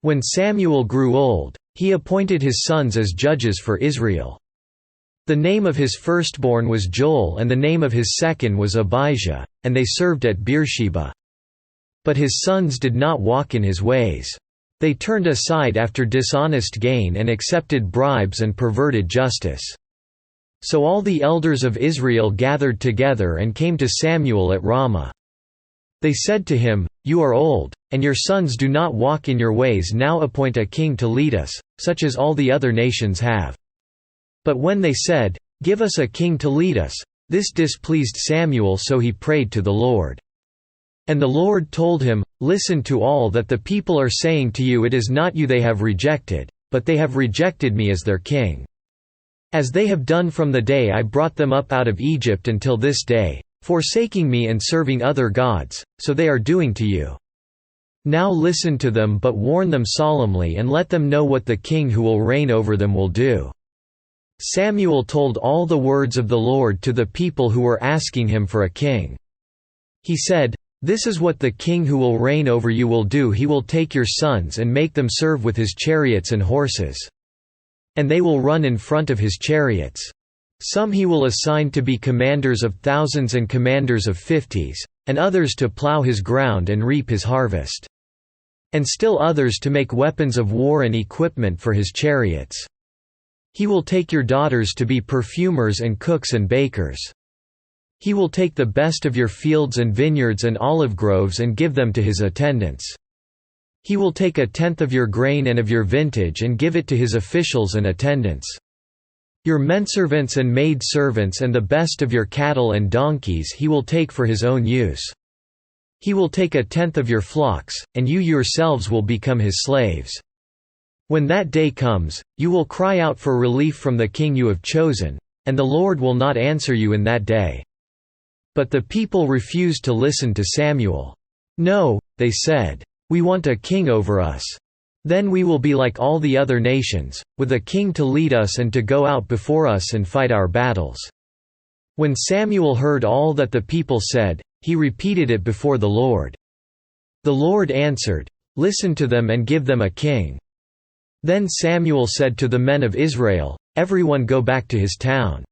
When Samuel grew old, he appointed his sons as judges for Israel. The name of his firstborn was Joel and the name of his second was Abijah, and they served at Beersheba. But his sons did not walk in his ways. They turned aside after dishonest gain and accepted bribes and perverted justice. So all the elders of Israel gathered together and came to Samuel at Ramah. They said to him, "You are old, and your sons do not walk in your ways. Now appoint a king to lead us, such as all the other nations have." But when they said, "Give us a king to lead us," this displeased Samuel, so he prayed to the Lord. And the Lord told him, "Listen to all that the people are saying to you. It is not you they have rejected, but they have rejected me as their king. As they have done from the day I brought them up out of Egypt until this day, forsaking me and serving other gods, so they are doing to you. Now listen to them, but warn them solemnly and let them know what the king who will reign over them will do." Samuel told all the words of the Lord to the people who were asking him for a king. He said, "This is what the king who will reign over you will do. He will take your sons and make them serve with his chariots and horses. And they will run in front of his chariots. Some he will assign to be commanders of thousands and commanders of 50s, and others to plow his ground and reap his harvest. And still others to make weapons of war and equipment for his chariots. He will take your daughters to be perfumers and cooks and bakers. He will take the best of your fields and vineyards and olive groves and give them to his attendants. He will take 1/10 of your grain and of your vintage and give it to his officials and attendants. Your menservants and maidservants and the best of your cattle and donkeys he will take for his own use. He will take 1/10 of your flocks, and you yourselves will become his slaves. When that day comes, you will cry out for relief from the king you have chosen, and the Lord will not answer you in that day." But the people refused to listen to Samuel. "No," they said, "we want a king over us. Then we will be like all the other nations, with a king to lead us and to go out before us and fight our battles." When Samuel heard all that the people said, he repeated it before the Lord. The Lord answered, "Listen to them and give them a king." Then Samuel said to the men of Israel, "Everyone go back to his town."